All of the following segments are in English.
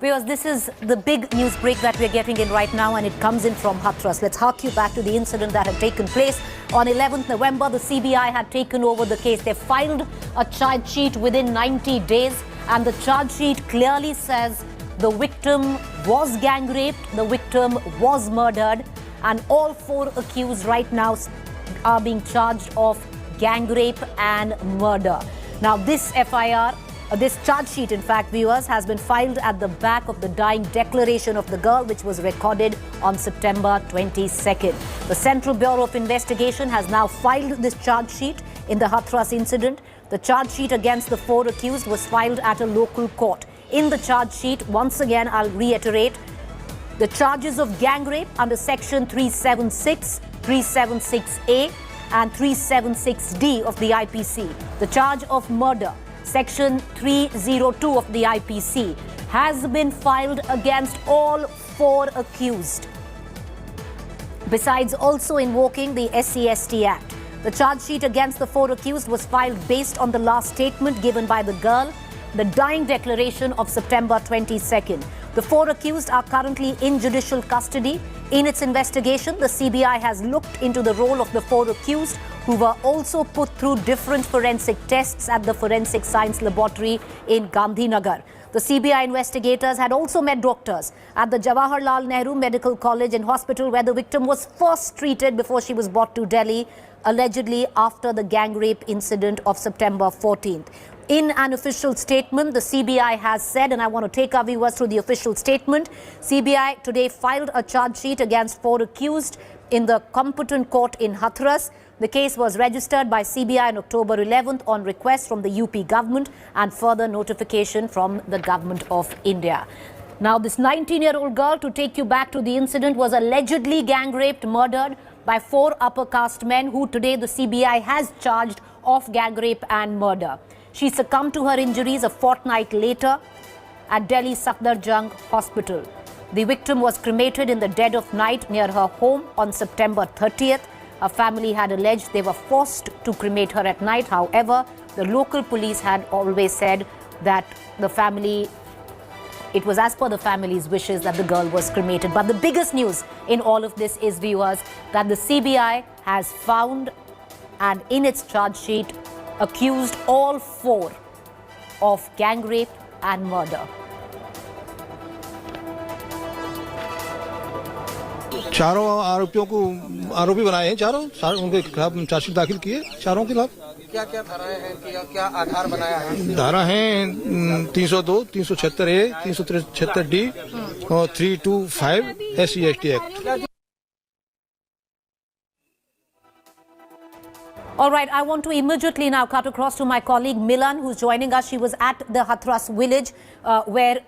Because this is the big news break that we're getting in right now, and it comes in from Hathras. Let's hark you back to the incident that had taken place. On 11th November, the CBI had taken over the case. They filed a charge sheet within 90 days, and the charge sheet clearly says the victim was gang raped, the victim was murdered, and all four accused right now are being charged of gang rape and murder. Now, this FIR, this charge sheet, in fact, viewers, has been filed at the back of the dying declaration of the girl, which was recorded on September 22nd. The Central Bureau of Investigation has now filed this charge sheet in the Hathras incident. The charge sheet against the four accused was filed at a local court. In the charge sheet, once again, I'll reiterate, the charges of gang rape under Section 376, 376A and 376D of the IPC. The charge of murder, Section 302 of the IPC, has been filed against all four accused, besides also invoking the SC/ST Act. The charge sheet against the four accused was filed based on the last statement given by the girl, the dying declaration of September 22nd. The four accused are currently in judicial custody. In its investigation, the CBI has looked into the role of the four accused, who were also put through different forensic tests at the Forensic Science Laboratory in Gandhinagar. The CBI investigators had also met doctors at the Jawaharlal Nehru Medical College and Hospital, where the victim was first treated before she was brought to Delhi, allegedly after the gang rape incident of September 14th. In an official statement, the CBI has said, and I want to take our viewers through the official statement, CBI today filed a charge sheet against four accused in the competent court in Hathras. The case was registered by CBI on October 11th on request from the UP government and further notification from the government of India. Now, this 19-year-old girl, to take you back to the incident, was allegedly gang raped, murdered by four upper caste men who today the CBI has charged of gang rape and murder. She succumbed to her injuries a fortnight later at Delhi Safdarjung Hospital. The victim was cremated in the dead of night near her home on September 30th. Her family had alleged they were forced to cremate her at night. However, the local police had always said that it was as per the family's wishes that the girl was cremated. But the biggest news in all of this is, viewers, that the CBI has found and in its charge sheet accused all four of gang rape and murder. चारों आरोपियों को आरोपी बनाए हैं, चारों उनके खिलाफ chargesheet दाखिल किए, चारों के खिलाफ। क्या क्या धाराएं हैं, क्या आधार बनाया है? धारा हैं 302, 376A, 376D और 325 SC/ST act. All right, I want to immediately now cut across to my colleague Milan, who's joining us. She was at the Hathras village where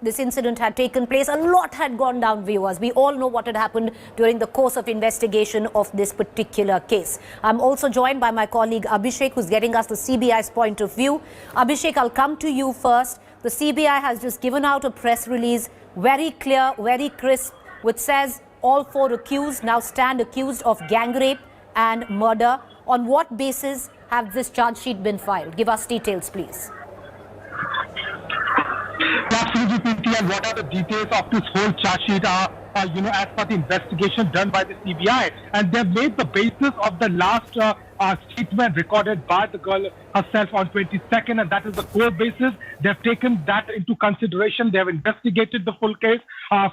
this incident had taken place. A lot had gone down, viewers. We all know what had happened during the course of investigation of this particular case. I'm also joined by my colleague Abhishek, who's getting us the CBI's point of view. Abhishek, I'll come to you first. The CBI has just given out a press release, very clear, very crisp, which says all four accused now stand accused of gang rape and murder. On what basis have this charge sheet been filed? Give us details, please. Absolutely, Preeti. And what are the details of this whole charge sheet? As per the investigation done by the CBI, and they've made the basis of the last statement recorded by the girl herself on 22nd, and that is the core basis. They've taken that into consideration. They have investigated the full case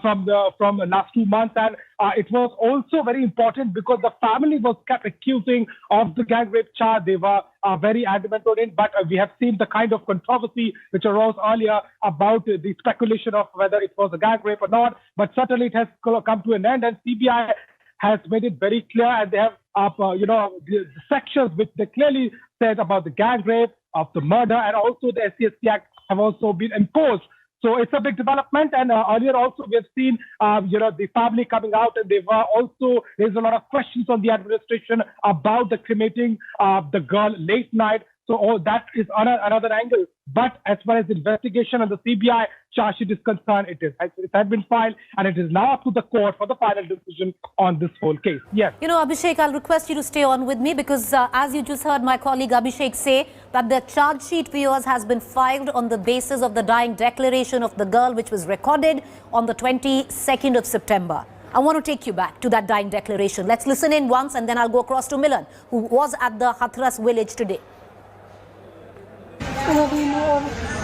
from the last 2 months, and it was also very important because the family was kept accusing of the gang rape charge. They were very adamant on it, but we have seen the kind of controversy which arose earlier about the speculation of whether it was a gang rape or not. But certainly it has come to an end, and CBI has made it very clear, and they have the sections which they clearly said about the gang rape, of the murder, and also the SC/ST Act have also been imposed. So it's a big development, and earlier also we have seen the family coming out, and they were also, there's a lot of questions on the administration about the cremating of the girl late night. So that is another angle. But as far as the investigation and the CBI charge sheet is concerned, it has been filed, and it is now up to the court for the final decision on this whole case. Yes. You know, Abhishek, I'll request you to stay on with me because as you just heard my colleague Abhishek say that the charge sheet, viewers, has been filed on the basis of the dying declaration of the girl, which was recorded on the 22nd of September. I want to take you back to that dying declaration. Let's listen in once and then I'll go across to Milan, who was at the Hathras village today.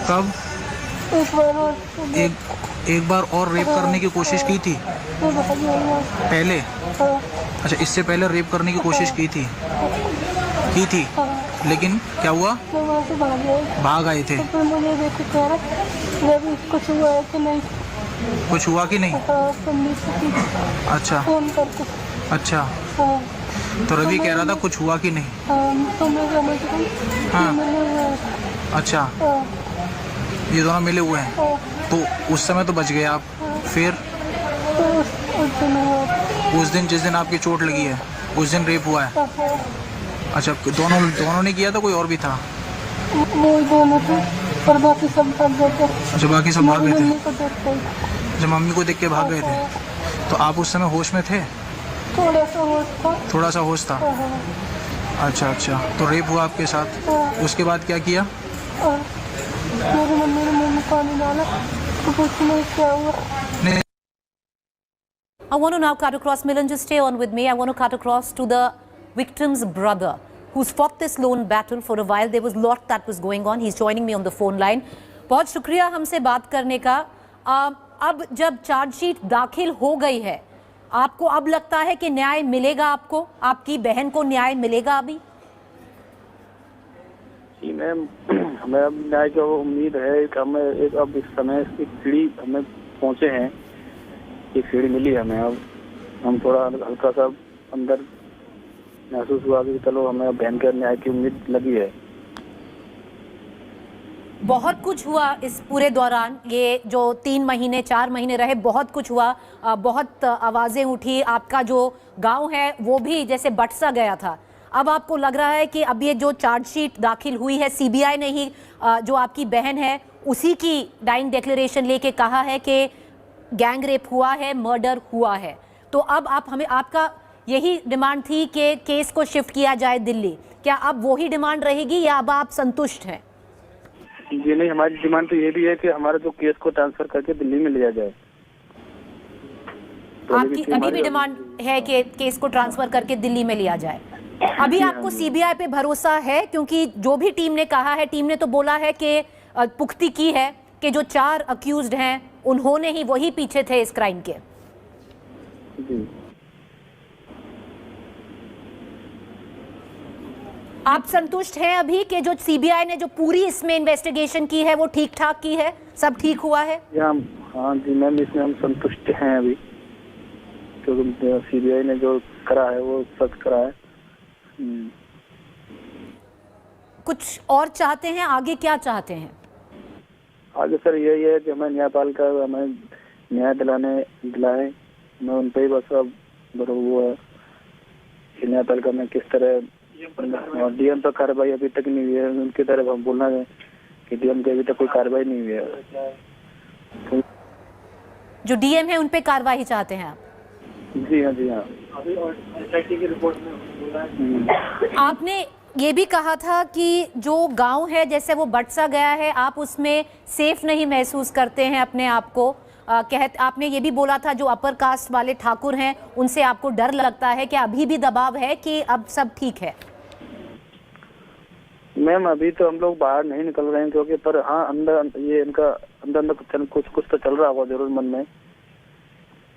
कब एक बार और rape करने की कोशिश की थी पहले? अच्छा, इससे पहले रेप करने की कोशिश की थी लेकिन क्या हुआ? भाग आए थे। कुछ हुआ कि नहीं? अच्छा अच्छा, तो रवि कह रहा था कुछ हुआ कि नहीं? हाँ, अच्छा, ये दोनों मिले हुए हैं, तो उस समय तो बच गए आप। फिर उस दिन जिस दिन आपकी चोट लगी है उस दिन रेप हुआ है? अच्छा, दोनों ने किया था, कोई और भी था? दोनों थे और बाकी सब भाग गए थे। अच्छा, बाकी सब भाग गए थे। जब मम्मी को देख के भाग गए थे, तो आप उस समय होश में थे? थोड़ा सा होश था। अच्छा अच्छा, तो रेप हुआ आपके साथ, उसके बाद क्या किया? मेरी मम्मी ने मुंह में पानी डाला तो कुछ नहीं, क्या हुआ? I want to now cut across, Milan, just stay on with me. I want to cut across to the victim's brother, who's fought this lone battle for a while. There was a lot that was going on. He's joining me on the phone line. बहुत शुक्रिया हमसे बात करने का। अब जब chargesheet दाखिल हो गई है, आपको अब लगता है कि न्याय मिलेगा आपको? आपकी बहन को न्याय मिलेगा अभी? जी मैम, हमें अब न्याय की उम्मीद है कि हमें अब इस समय एक सीढ़ी हमें पहुंचे हैं, एक सीढ़ी मिली हमें। अब हम थोड़ा हल्का सा अंदर महसूस हुआ कि चलो हमें अब बहन के न्याय की उम्मीद लगी है। बहुत कुछ हुआ इस पूरे दौरान, ये जो 3 महीने 4 महीने रहे, बहुत कुछ हुआ, बहुत आवाज़ें उठी। आपका जो गांव है वो भी जैसे बट सा गया था। अब आपको लग रहा है कि अब ये जो चार्जशीट दाखिल हुई है, सीबीआई ने ही जो आपकी बहन है उसी की डाइंग डिक्लेरेशन लेके कहा है कि गैंग रेप हुआ है, मर्डर हुआ है, तो अब आपका यही डिमांड थी कि केस को शिफ्ट किया जाए दिल्ली। क्या अब वही डिमांड रहेगी या अब आप संतुष्ट हैं? जी नहीं, हमारी डिमांड तो ये भी है कि हमारा जो केस को ट्रांसफर करके दिल्ली में लिया जाए। आपकी अभी भी डिमांड है कि केस को ट्रांसफर करके दिल्ली में लिया जाए? अभी आपको सीबीआई पे भरोसा है? क्योंकि जो भी टीम ने कहा है, टीम ने तो बोला है कि पुख्ती की है कि जो 4 अक्यूज्ड हैं उन्होंने ही वही पीछे थे इस क्राइम के। जी। आप संतुष्ट हैं अभी कि जो सीबीआई ने जो पूरी इसमें इन्वेस्टिगेशन की है वो ठीक ठाक की है, सब ठीक हुआ है? हाँ जी मैम, इसमें हम संतुष्ट हैं अभी, क्योंकि सीबीआई ने जो करा है वो सच करा है। कुछ और चाहते हैं आगे? क्या चाहते हैं आगे? सर यही है कि हमें न्यायपालिका हमें न्याय दिलाएं। मैं उन पे ही बस अब वो है कि न्यायपालिका में किस तरह, और डीएम पर कार्रवाई अभी तक नहीं हुई है। उनकी तरफ हम बोलना है कि डीएम की अभी तक कोई कार्रवाई नहीं हुई है। जो डीएम है उन पे कार्रवाई चाहते हैं आप? जी हाँ, जी हाँ। की रिपोर्ट में बोला है। आपने ये भी कहा था कि जो गांव है जैसे वो बट सा गया है, आप उसमें सेफ नहीं महसूस करते हैं अपने आप को। आपने ये भी बोला था जो अपर कास्ट वाले ठाकुर हैं उनसे आपको डर लगता है। क्या अभी भी दबाव है कि अब सब ठीक है? मैम अभी तो हम लोग बाहर नहीं निकल रहे हैं, क्योंकि पर हाँ अंदर ये इनका अंदर कुछ तो चल रहा होगा जरूर मन में,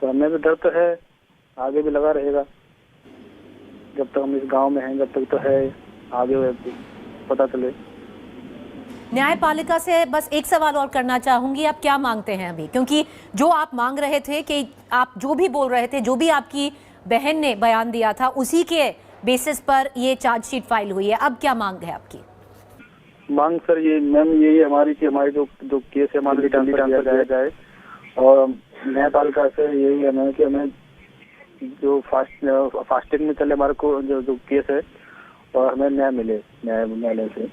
तो हमें भी डर तो है, आगे भी लगा रहेगा जब तक हम इस गांव में हैं, जब तक तो है, आगे पता चले। न्यायपालिका से बस एक सवाल और करना चाहूंगी, आप क्या मांगते हैं अभी? क्योंकि जो आप मांग रहे थे कि आप जो भी बोल रहे थे, जो भी आपकी बहन ने बयान दिया था, उसी के बेसिस पर ये चार्जशीट फाइल हुई है। अब क्या मांग है आपकी? मांग सर ये मैम यही हमारी कि हमारी जो केस है हमारी ट्रांसफर किया जाए, और न्यायपालिका से यही है कि हमें जो फास्टिंग में चले हमारे को जो केस है, और हमें न्याय मिले न्यायालय से।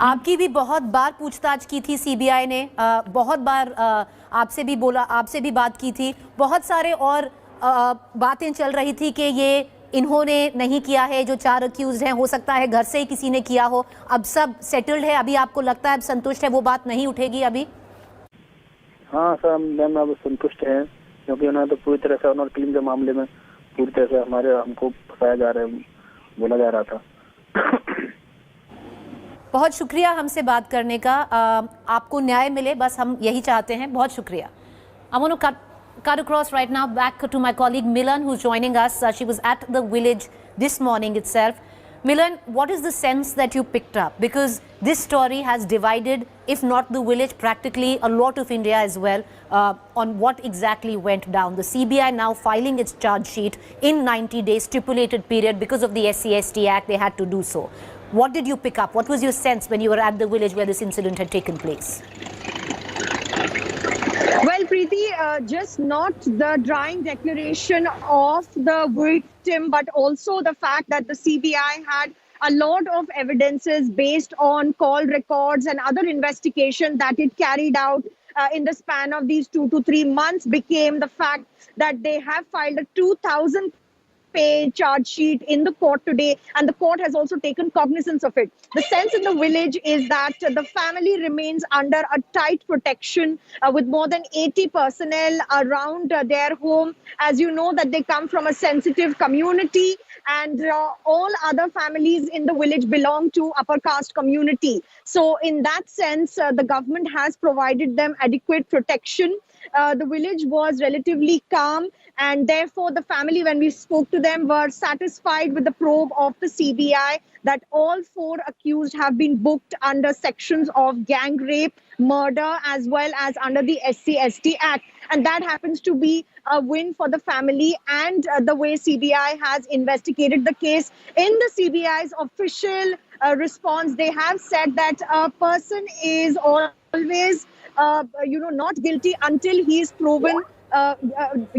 आपकी भी बहुत बार पूछताछ की थी सीबीआई ने, बहुत बार आपसे भी बोला, आपसे भी बात की थी, बहुत सारे और बातें चल रही थी कि ये इन्होंने नहीं किया है, जो 4 अक्यूज हैं, हो सकता है घर से ही किसी ने किया हो। अब सब सेटल्ड है, अभी आपको लगता है अब संतुष्ट है, वो बात नहीं उठेगी अभी? हाँ सर, मैम अब संतुष्ट हैं, क्योंकि उन्होंने तो पूरी तरह से ऑनर किलिंग के मामले में पूरी तरह से हमको फंसाया जा रहा है, बोला जा रहा था। बहुत शुक्रिया हमसे बात करने का, आपको न्याय मिले, बस हम यही चाहते हैं। बहुत शुक्रिया। I want to cut across right now back to my colleague Milan, who's joining us. She was at the village this morning itself. Milan, what is the sense that you picked up? Because this story has divided, if not the village, practically a lot of India as well, on what exactly went down. The CBI now filing its charge sheet in 90 days stipulated period because of the SC/ST Act. They had to do so. What did you pick up? What was your sense when you were at the village where this incident had taken place? Well, Preeti, just not the drying declaration of the victim, but also the fact that the CBI had a lot of evidences based on call records and other investigation that it carried out in the span of these 2 to 3 months became the fact that they have filed a 2,000-page charge sheet in the court today, and the court has also taken cognizance of it. The sense in the village is that the family remains under a tight protection with more than 80 personnel around their home. As you know, that they come from a sensitive community, and all other families in the village belong to upper caste community. So in that sense, the government has provided them adequate protection. The village was relatively calm, and therefore the family, when we spoke to them, were satisfied with the probe of the CBI that all 4 accused have been booked under sections of gang rape, murder, as well as under the SC/ST Act. And that happens to be a win for the family and the way CBI has investigated the case. In the CBI's official response, they have said that a person is always not guilty until he is proven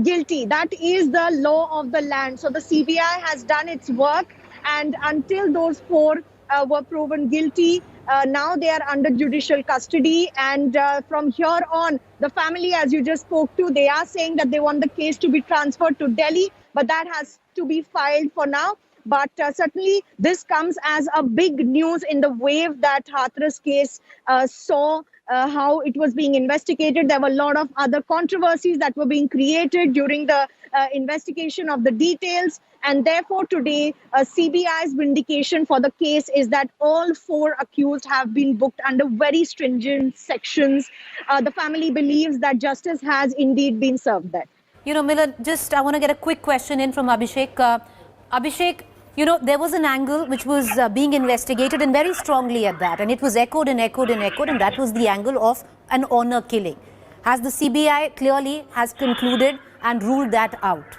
guilty. That is the law of the land. So the CBI has done its work, and until those 4 were proven guilty, now they are under judicial custody. And from here on, the family, as you just spoke to, they are saying that they want the case to be transferred to Delhi, but that has to be filed for now. But certainly this comes as a big news in the wave that Hathras case saw how it was being investigated. There were a lot of other controversies that were being created during the investigation of the details. And therefore today, CBI's vindication for the case is that all 4 accused have been booked under very stringent sections. The family believes that justice has indeed been served there. Milan, I want to get a quick question in from Abhishek. Abhishek, there was an angle which was being investigated, and very strongly at that, and it was echoed and echoed and echoed, and that was the angle of an honor killing. Has the CBI clearly has concluded and ruled that out?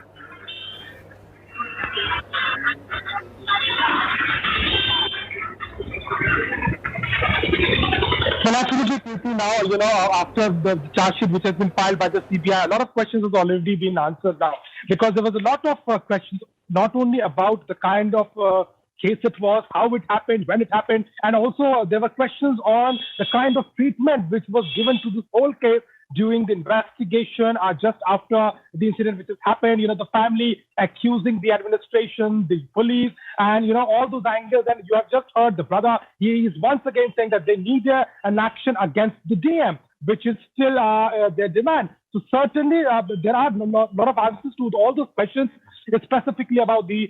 Well, absolutely, now, after the charge sheet which has been filed by the CBI, a lot of questions have already been answered now, because there was a lot of questions, not only about the kind of case it was, how it happened, when it happened, and also there were questions on the kind of treatment which was given to this whole case during the investigation or just after the incident which has happened. The family accusing the administration, the police, and all those angles. And you have just heard the brother, he is once again saying that they need an action against the DM, which is still their demand. So certainly there are a lot of answers to all those questions, specifically about the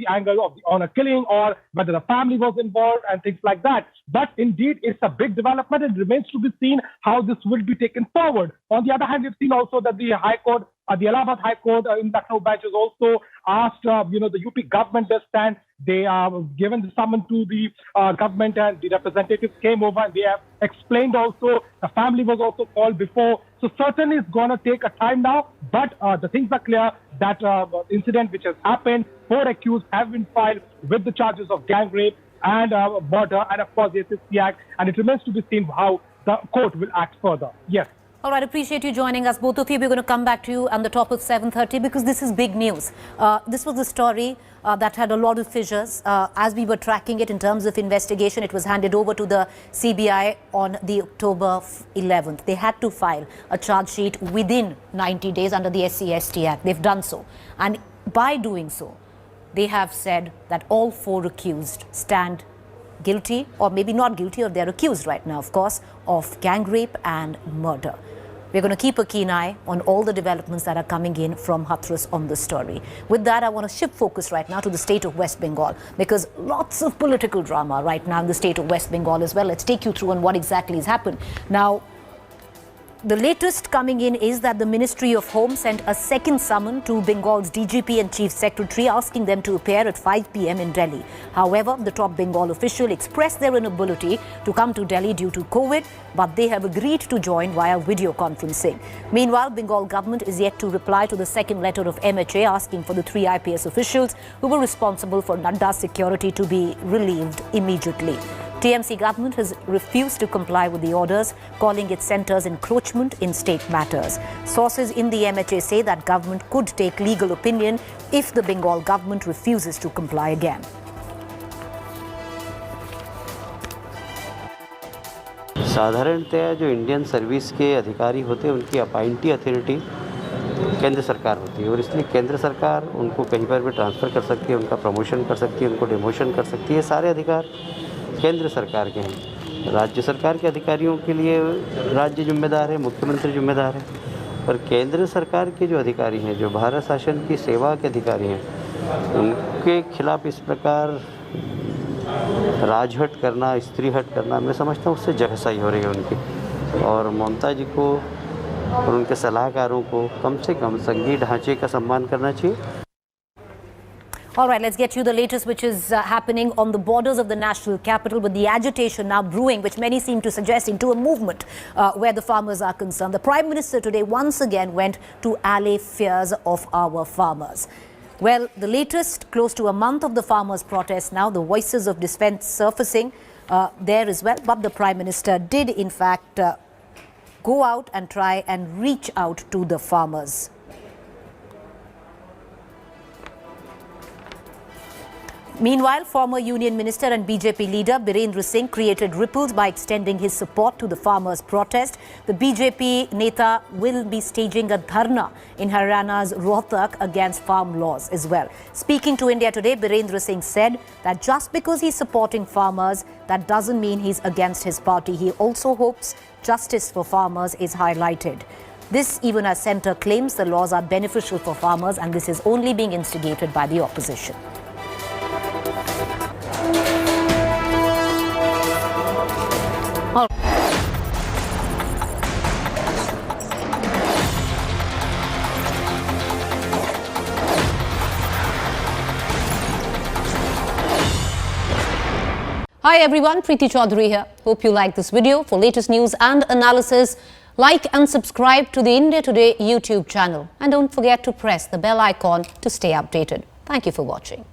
angle of the honor killing, or whether the family was involved and things like that. But indeed, it's a big development, and it remains to be seen how this will be taken forward. On the other hand, we've seen also that the High Court, the Allahabad High Court in Lucknow bench has also asked, the UP government their stand. They are given the summons to the government, and the representatives came over and they have explained also. The family was also called before. So certainly it's going to take a time now, but the things are clear that the incident which has happened, 4 accused have been filed with the charges of gang rape and murder, and of course the SC Act, and it remains to be seen how the court will act further. Yes. All right, appreciate you joining us, both of you. We're going to come back to you on the top of 7:30 because this is big news. This was a story that had a lot of fissures. As we were tracking it in terms of investigation, it was handed over to the CBI on the October 11th. They had to file a charge sheet within 90 days under the SC/ST Act. They've done so. And by doing so, they have said that all 4 accused stand guilty, or maybe not guilty, or they're accused right now, of course, of gang rape and murder. We're going to keep a keen eye on all the developments that are coming in from Hathras on this story. With that, I want to shift focus right now to the state of West Bengal, because lots of political drama right now in the state of West Bengal as well. Let's take you through on what exactly has happened. Now, the latest coming in is that the Ministry of Home sent a second summon to Bengal's DGP and Chief Secretary, asking them to appear at 5 p.m. in Delhi. However, the top Bengal official expressed their inability to come to Delhi due to COVID, but they have agreed to join via video conferencing. Meanwhile, Bengal government is yet to reply to the second letter of MHA asking for the 3 IPS officials who were responsible for Nadda's security to be relieved immediately. TMC government has refused to comply with the orders, calling its centre's encroachment in state matters. Sources in the MHA say that government could take legal opinion if the Bengal government refuses to comply again. साधारणतया जो Indian service के अधिकारी होते हैं उनकी appointee authority केंद्र सरकार होती है, और इसलिए केंद्र सरकार उनको कहीं पर भी ट्रांसफ़र कर सकती है, उनका प्रमोशन कर सकती है, उनको डिमोशन कर सकती है। सारे अधिकार केंद्र सरकार के हैं। राज्य सरकार के अधिकारियों के लिए राज्य जिम्मेदार है, मुख्यमंत्री जिम्मेदार है, और केंद्र सरकार के जो अधिकारी हैं, जो भारत शासन की सेवा के अधिकारी हैं, उनके खिलाफ इस प्रकार राजहट करना, स्त्री हट करना, मैं समझता हूँ उससे जगहसाई हो रही है उनकी। और ममता जी को और उनके सलाहकारों को कम से कम संघीय ढांचे का सम्मान करना चाहिए। All right, let's get you the latest, which is happening on the borders of the national capital, with the agitation now brewing, which many seem to suggest into a movement where the farmers are concerned. The Prime Minister today once again went to allay fears of our farmers. Well, the latest, close to a month of the farmers' protest now, the voices of dissent surfacing there as well. But the Prime Minister did, in fact, go out and try and reach out to the farmers. Meanwhile, former Union Minister and BJP leader Birendra Singh created ripples by extending his support to the farmers' protest. The BJP Neta will be staging a dharna in Haryana's Rohtak against farm laws as well. Speaking to India Today, Birendra Singh said that just because he's supporting farmers, that doesn't mean he's against his party. He also hopes justice for farmers is highlighted. This even as centre claims the laws are beneficial for farmers, and this is only being instigated by the opposition. Hi everyone, Preeti Chaudhary here. Hope you like this video. For latest news and analysis, like and subscribe to the India Today YouTube channel. And don't forget to press the bell icon to stay updated. Thank you for watching.